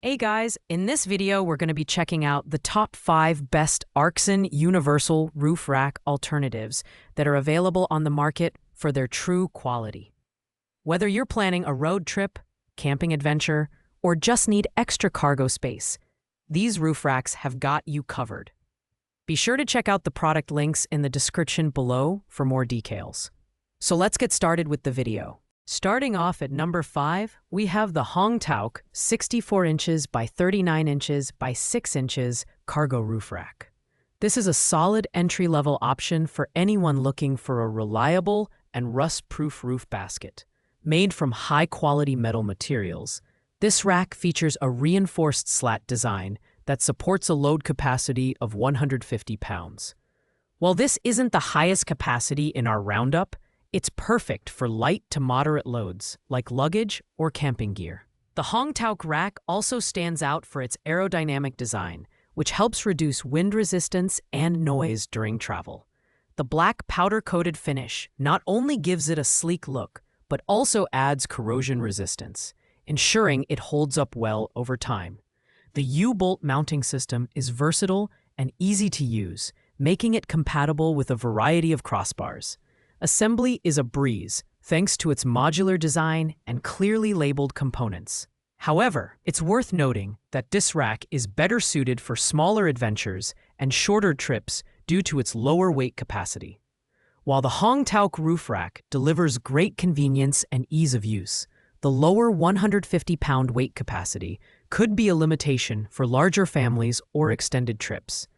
Hey guys, in this video we're going to be checking out the top 5 best Arksen universal roof rack alternatives that are available on the market for their true quality. Whether you're planning a road trip, camping adventure, or just need extra cargo space, these roof racks have got you covered. Be sure to check out the product links in the description below for more details. So let's get started with the video. Starting off at number 5, we have the Hongtauk 64 inches by 39 inches by 6 inches cargo roof rack. This is a solid entry-level option for anyone looking for a reliable and rust-proof roof basket. Made from high-quality metal materials, this rack features a reinforced slat design that supports a load capacity of 150 pounds. While this isn't the highest capacity in our roundup, it's perfect for light to moderate loads, like luggage or camping gear. The Hongtauk rack also stands out for its aerodynamic design, which helps reduce wind resistance and noise during travel. The black powder-coated finish not only gives it a sleek look, but also adds corrosion resistance, ensuring it holds up well over time. The U-bolt mounting system is versatile and easy to use, making it compatible with a variety of crossbars. Assembly is a breeze, thanks to its modular design and clearly labeled components. However, it's worth noting that this rack is better suited for smaller adventures and shorter trips due to its lower weight capacity. While the Hongtauk roof rack delivers great convenience and ease of use, the lower 150-pound weight capacity could be a limitation for larger families or extended trips.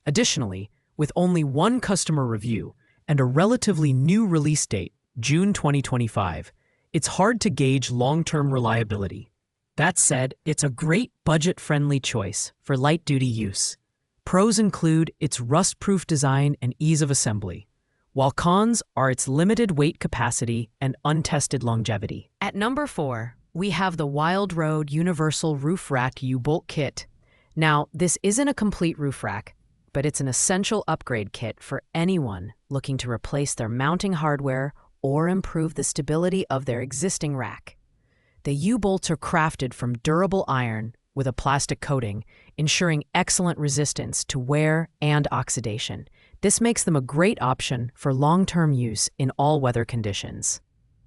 Additionally, with only one customer review, and a relatively new release date, June 2025, it's hard to gauge long-term reliability. That said, it's a great budget-friendly choice for light-duty use. Pros include its rust-proof design and ease of assembly, while cons are its limited weight capacity and untested longevity. At number 4, we have the Wild Road Universal Roof Rack U-Bolt Kit. Now, this isn't a complete roof rack, but it's an essential upgrade kit for anyone looking to replace their mounting hardware or improve the stability of their existing rack. The U-bolts are crafted from durable iron with a plastic coating, ensuring excellent resistance to wear and oxidation. This makes them a great option for long-term use in all weather conditions.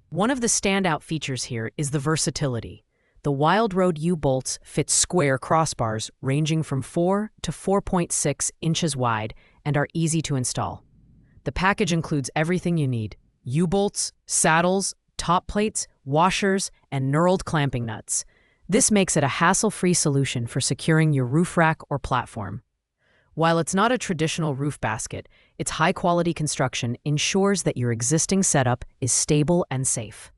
One of the standout features here is the versatility. The Wild Road U-bolts fit square crossbars ranging from 4 to 4.6 inches wide and are easy to install. The package includes everything you need: U-bolts, saddles, top plates, washers, and knurled clamping nuts. This makes it a hassle-free solution for securing your roof rack or platform. While it's not a traditional roof basket, its high-quality construction ensures that your existing setup is stable and safe.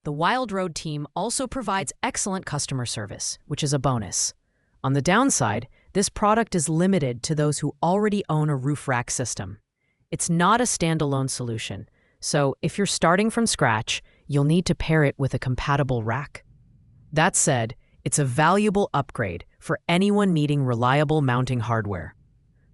The Wild Road team also provides excellent customer service, which is a bonus. On the downside, this product is limited to those who already own a roof rack system. It's not a standalone solution, so if you're starting from scratch, you'll need to pair it with a compatible rack. That said, it's a valuable upgrade for anyone needing reliable mounting hardware.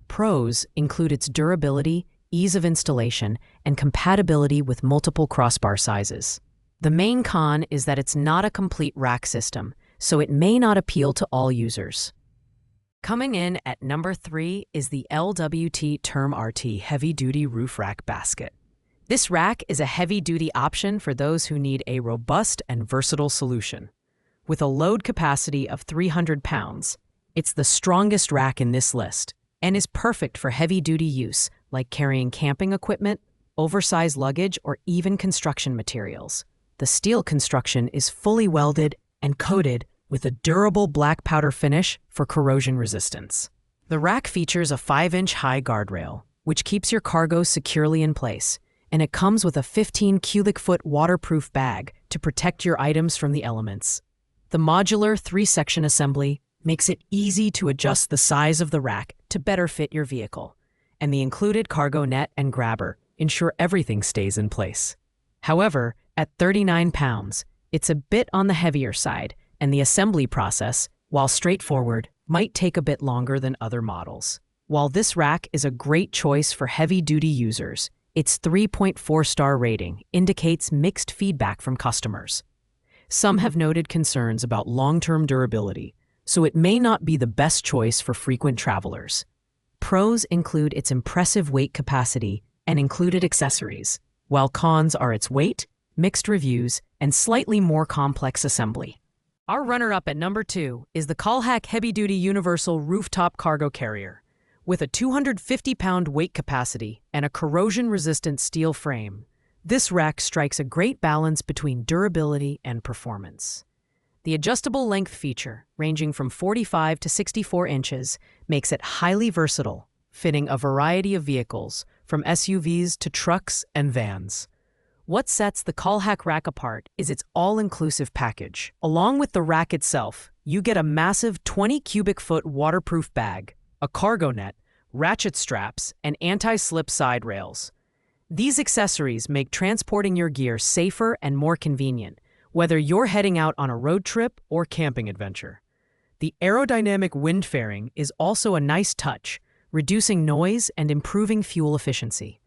Pros include its durability, ease of installation, and compatibility with multiple crossbar sizes. The main con is that it's not a complete rack system, so it may not appeal to all users. Coming in at number 3 is the LWT Term RT Heavy Duty Roof Rack Basket. This rack is a heavy-duty option for those who need a robust and versatile solution. With a load capacity of 300 pounds, it's the strongest rack in this list and is perfect for heavy-duty use like carrying camping equipment, oversized luggage, or even construction materials. The steel construction is fully welded and coated with a durable black powder finish for corrosion resistance. The rack features a 5-inch high guardrail, which keeps your cargo securely in place, and it comes with a 15 cubic foot waterproof bag to protect your items from the elements. The modular 3-section assembly makes it easy to adjust the size of the rack to better fit your vehicle, and the included cargo net and grabber ensure everything stays in place. However, at 39 pounds, it's a bit on the heavier side, and the assembly process, while straightforward, might take a bit longer than other models. While this rack is a great choice for heavy-duty users, its 3.4-star rating indicates mixed feedback from customers. Some have noted concerns about long-term durability, so it may not be the best choice for frequent travelers. Pros include its impressive weight capacity and included accessories, while cons are its weight, mixed reviews, and slightly more complex assembly. Our runner-up at number 2 is the Kalhak Heavy-Duty Universal Rooftop Cargo Carrier. With a 250-pound weight capacity and a corrosion-resistant steel frame, this rack strikes a great balance between durability and performance. The adjustable length feature, ranging from 45 to 64 inches, makes it highly versatile, fitting a variety of vehicles, from SUVs to trucks and vans. What sets the Kalhak rack apart is its all-inclusive package. Along with the rack itself, you get a massive 20-cubic-foot waterproof bag, a cargo net, ratchet straps, and anti-slip side rails. These accessories make transporting your gear safer and more convenient, whether you're heading out on a road trip or camping adventure. The aerodynamic wind fairing is also a nice touch, reducing noise and improving fuel efficiency.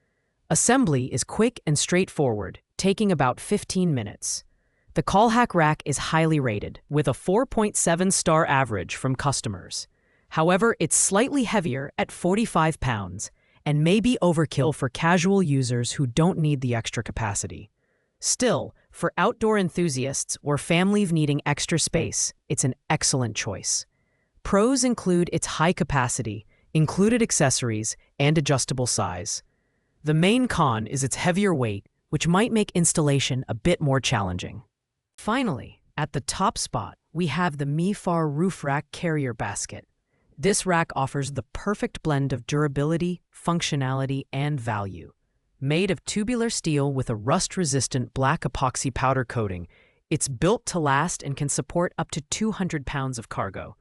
Assembly is quick and straightforward, taking about 15 minutes. The Kalhak rack is highly rated, with a 4.7-star average from customers. However, it's slightly heavier at 45 pounds and may be overkill for casual users who don't need the extra capacity. Still, for outdoor enthusiasts or families needing extra space, it's an excellent choice. Pros include its high capacity, included accessories, and adjustable size. The main con is its heavier weight, which might make installation a bit more challenging. Finally, at the top spot, we have the Mifar Roof Rack Carrier Basket. This rack offers the perfect blend of durability, functionality, and value. Made of tubular steel with a rust-resistant black epoxy powder coating, it's built to last and can support up to 200 pounds of cargo.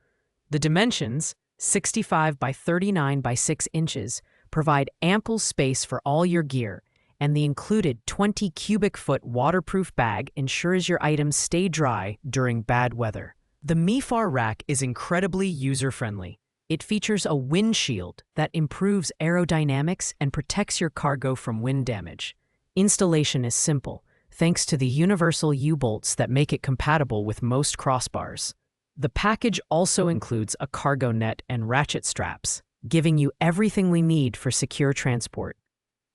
The dimensions, 65 by 39 by 6 inches, provide ample space for all your gear, and the included 20-cubic-foot waterproof bag ensures your items stay dry during bad weather. The Mifar rack is incredibly user-friendly. It features a windshield that improves aerodynamics and protects your cargo from wind damage. Installation is simple, thanks to the universal U-bolts that make it compatible with most crossbars. The package also includes a cargo net and ratchet straps, giving you everything we need for secure transport.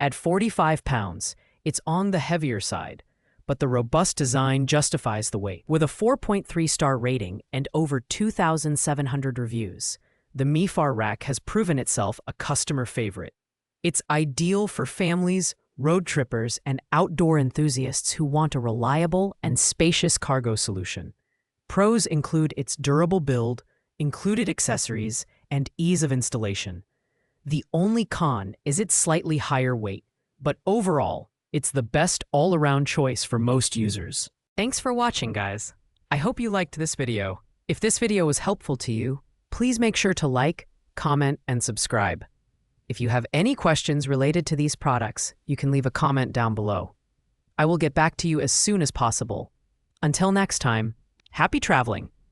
At 45 pounds, it's on the heavier side, but the robust design justifies the weight. With a 4.3-star rating and over 2,700 reviews, the Mifar rack has proven itself a customer favorite. It's ideal for families, road trippers, and outdoor enthusiasts who want a reliable and spacious cargo solution. Pros include its durable build, included accessories, and ease of installation. The only con is its slightly higher weight, but overall, it's the best all-around choice for most users. Thanks for watching, guys. I hope you liked this video. If this video was helpful to you, please make sure to like, comment, and subscribe. If you have any questions related to these products, you can leave a comment down below. I will get back to you as soon as possible. Until next time, happy traveling!